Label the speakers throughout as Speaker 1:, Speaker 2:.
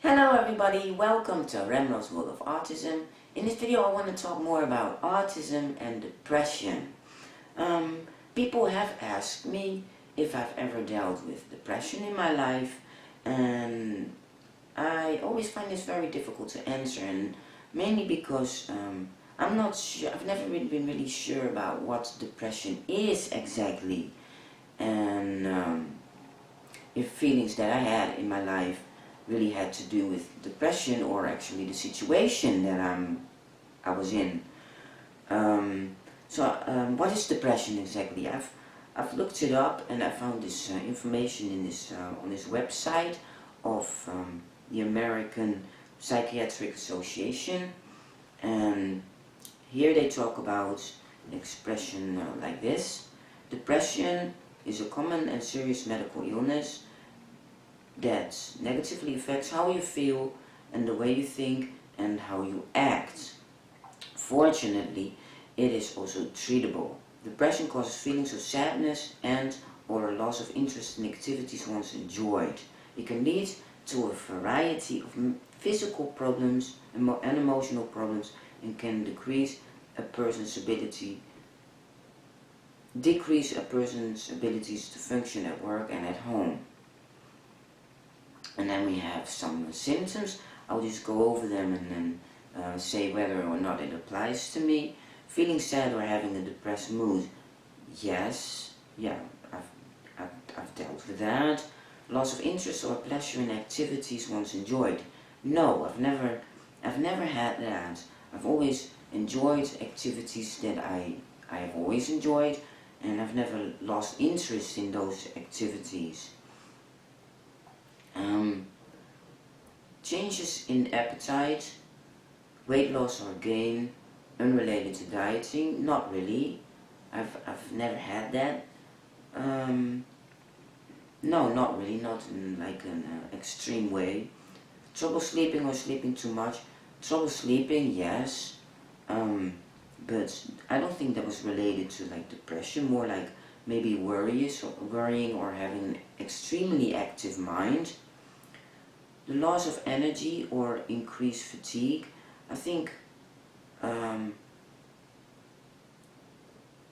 Speaker 1: Hello everybody, welcome to Remrov's World of Autism. In this video I want to talk more about autism and depression. People have asked me if I've ever dealt with depression in my life, and I always find this very difficult to answer, and mainly because I'm not sure, I've never really been really sure about what depression is exactly, and if feelings that I had in my life really had to do with depression or actually the situation that I was in. What is depression exactly? I've looked it up and I found this information in this on this website of the American Psychiatric Association, and here they talk about an expression like this: depression is a common and serious medical illness that negatively affects how you feel and the way you think and how you act. Fortunately, it is also treatable. Depression causes feelings of sadness and or a loss of interest in activities once enjoyed. It can lead to a variety of physical problems and emotional problems, and can decrease a person's abilities to function at work and at home. And then we have some symptoms. I'll just go over them and then say whether or not it applies to me. Feeling sad or having a depressed mood. Yes, yeah, I've dealt with that. Loss of interest or pleasure in activities once enjoyed. No, I've never had that. I've always enjoyed activities that I have always enjoyed, and I've never lost interest in those activities. Changes in appetite, weight loss or gain, unrelated to dieting. Not really. I've never had that. No, not really, not in like an extreme way. Trouble sleeping or sleeping too much. Trouble sleeping, yes. But I don't think that was related to like depression, more like maybe worrying or having an extremely active mind. The loss of energy or increased fatigue. I think,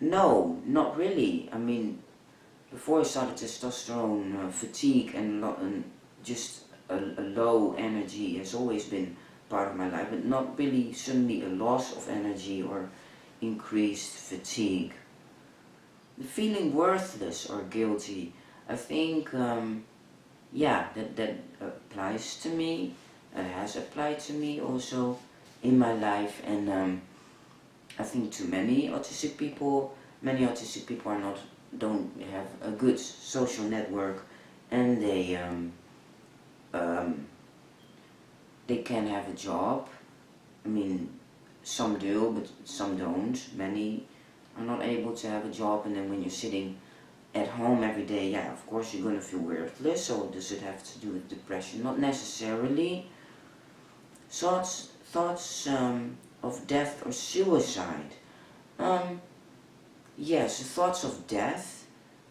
Speaker 1: no, not really. I mean, before I started testosterone, fatigue and just a low energy has always been part of my life, but not really suddenly a loss of energy or increased fatigue. The feeling worthless or guilty. I think, yeah, that applies to me. It has applied to me also in my life, and I think to many autistic people don't have a good social network, and they can have a job. I mean, some do, but some don't. Many are not able to have a job, and then when you're sitting at home every day, yeah, of course you're gonna feel worthless. So does it have to do with depression? Not necessarily. Thoughts of death or suicide. Yes, thoughts of death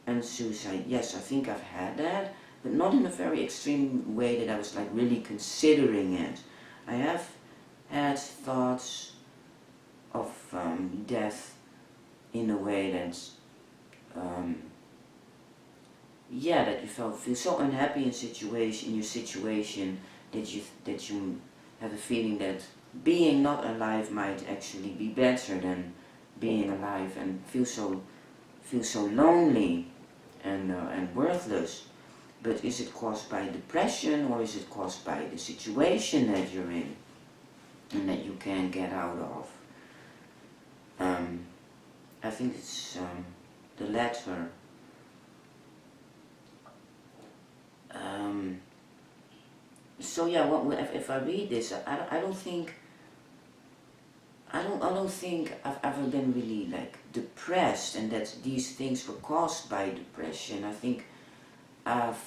Speaker 1: and suicide. Yes, I think I've had that, but not in a very extreme way that I was like really considering it. I have had thoughts of death in a way that's yeah, that you feel so unhappy in your situation that you have a feeling that being not alive might actually be better than being alive, and feel so lonely and worthless. But is it caused by depression, or is it caused by the situation that you're in and that you can't get out of? I think it's the latter. So yeah, if I read this, I don't think I've ever been really like depressed, and that these things were caused by depression. I think I've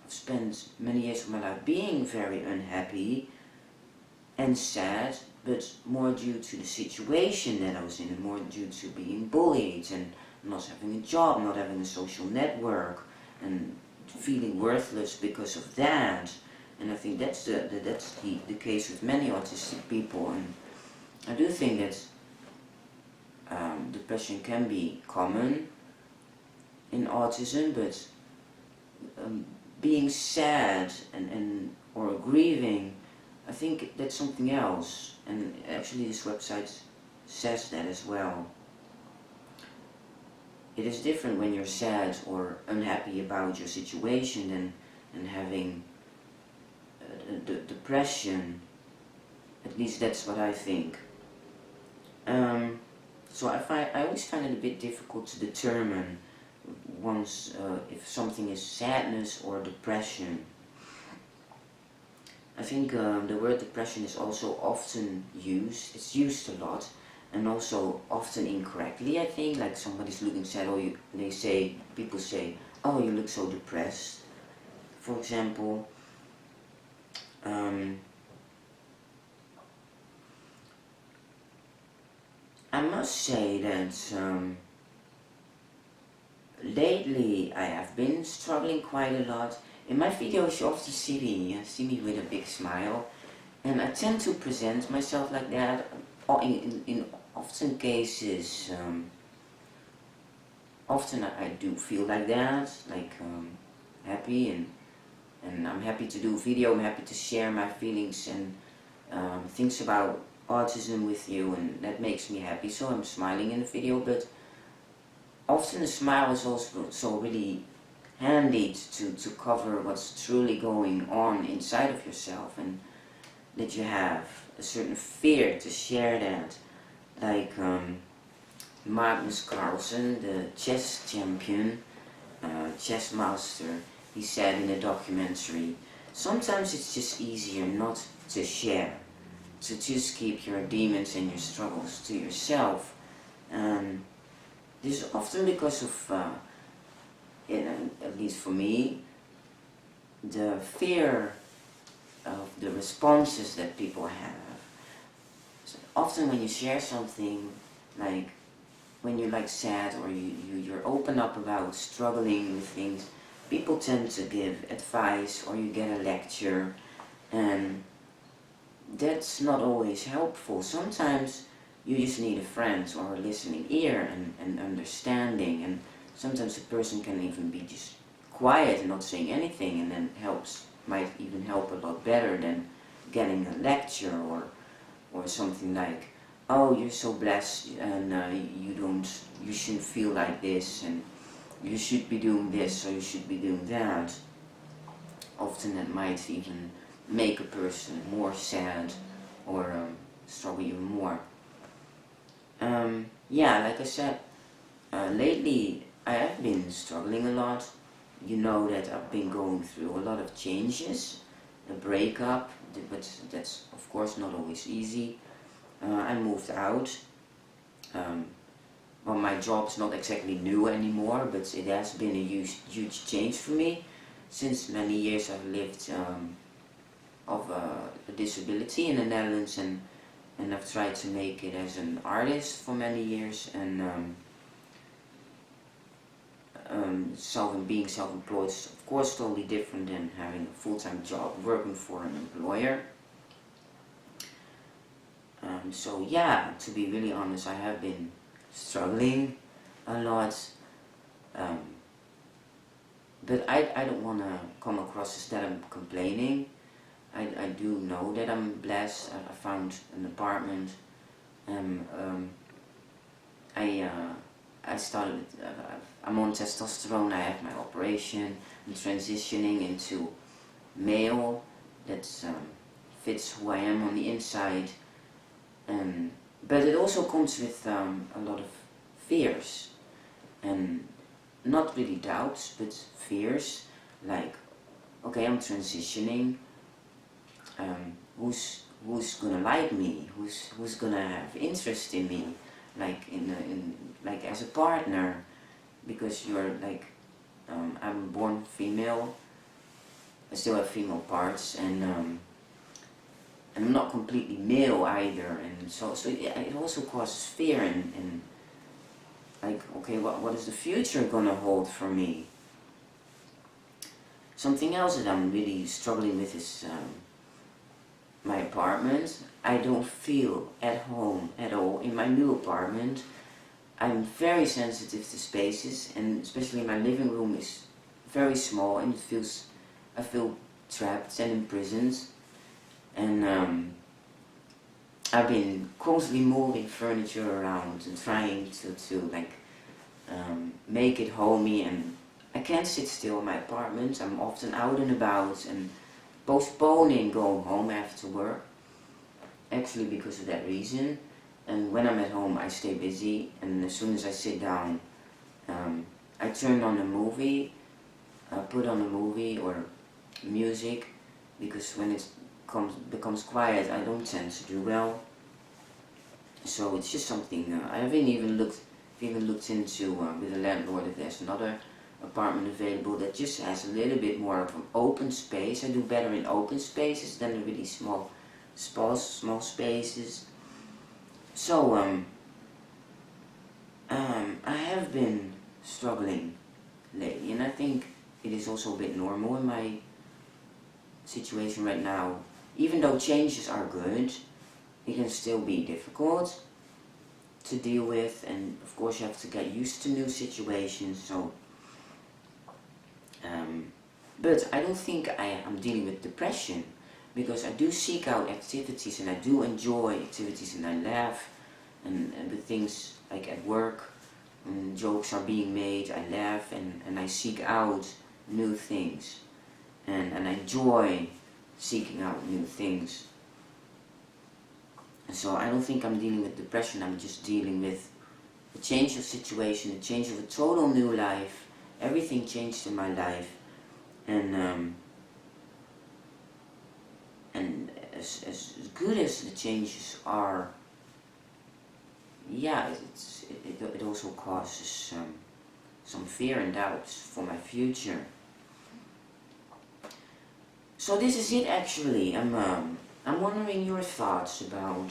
Speaker 1: spent many years of my life being very unhappy and sad, but more due to the situation that I was in, and more due to being bullied and not having a job, not having a social network, and feeling worthless because of that. and I think that's the case with many autistic people. And I do think that depression can be common in autism, but being sad and or grieving, I think that's something else. And actually this website says that as well. It is different when you're sad or unhappy about your situation than having depression. At least that's what I think. So I always find it a bit difficult to determine once if something is sadness or depression. I think the word depression is also often used. It's used a lot, and also often incorrectly. I think, like somebody's looking sad, or people say, "Oh, you look so depressed." For example, I must say that lately I have been struggling quite a lot. In my videos you often see me with a big smile, and I tend to present myself like that. In often cases, often I do feel like that, like happy, and I'm happy to do a video. I'm happy to share my feelings and things about autism with you, and that makes me happy, so I'm smiling in the video. But often a smile is also so really handy to cover what's truly going on inside of yourself, and that you have a certain fear to share that. Like Magnus Carlsen, the chess champion, chess master, he said in a documentary, sometimes it's just easier not to share, to just keep your demons and your struggles to yourself. And this is often because of, at least for me, the fear of the responses that people have. So often when you share something, like when you're like sad, or you're open up about struggling with things, people tend to give advice, or you get a lecture, and that's not always helpful. Sometimes you just need a friend or a listening ear and understanding, and sometimes a person can even be just quiet and not saying anything, and then might even help a lot better than getting a lecture or something like, "Oh, you're so blessed, and you shouldn't feel like this, and you should be doing this, or you should be doing that." Often that might even make a person more sad, or struggle even more. Yeah, like I said, lately I have been struggling a lot. You know that I've been going through a lot of changes, a breakup, but that's of course not always easy. I moved out. Well, my job's not exactly new anymore, but it has been a huge change for me. Since many years I've lived of a disability in the Netherlands, and I've tried to make it as an artist for many years, and being self-employed is of course totally different than having a full-time job working for an employer. So yeah, to be really honest, I have been struggling a lot, but I don't want to come across as that I'm complaining. I do know that I'm blessed. I found an apartment, and I started with, I'm on testosterone, I have my operation, I'm transitioning into male, that fits who I am on the inside, but it also comes with a lot of fears, and not really doubts, but fears, like, okay, I'm transitioning, who's gonna like me, who's gonna have interest in me, like like as a partner, because you're like, I'm born female, I still have female parts, and I'm not completely male either, and so it also causes fear, and like, okay, what is the future gonna hold for me? Something else that I'm really struggling with is my apartment. I don't feel at home at all in my new apartment. I'm very sensitive to spaces, and especially my living room is very small, and I feel trapped and imprisoned. And I've been constantly moving furniture around and trying to like make it homey, and I can't sit still in my apartment. I'm often out and about and postponing going home after work, actually because of that reason. And when I'm at home I stay busy, and as soon as I sit down I turn on a movie, put on a movie or music, because when it becomes quiet I don't tend to do well. So it's just something I haven't even looked into with the landlord if there's another apartment available that just has a little bit more of an open space. I do better in open spaces than in really small spaces. So I have been struggling lately, and I think it is also a bit normal in my situation right now. Even though changes are good, it can still be difficult to deal with, and of course you have to get used to new situations. So but I don't think I am dealing with depression, because I do seek out activities and I do enjoy activities, and I laugh and with things like at work when jokes are being made, I laugh and I seek out new things, and I enjoy seeking out new things. And so I don't think I'm dealing with depression, I'm just dealing with a change of situation, a change of a total new life. Everything changed in my life, and as good as the changes are, yeah, it also causes some fear and doubts for my future. So this is it actually. I'm wondering your thoughts about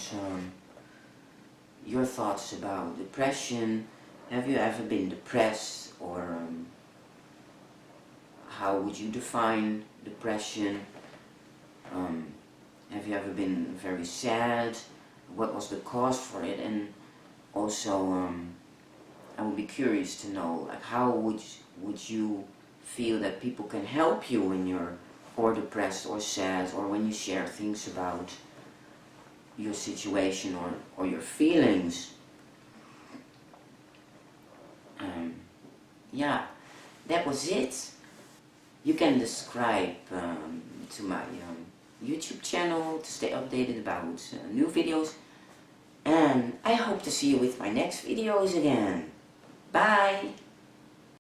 Speaker 1: depression. Have you ever been depressed, or how would you define depression? Have you ever been very sad? What was the cause for it? And also, I would be curious to know, like, how would you feel that people can help you when you're or depressed or sad, or when you share things about your situation or your feelings. Yeah, that was it. You can subscribe to my YouTube channel to stay updated about new videos, and I hope to see you with my next videos again. Bye!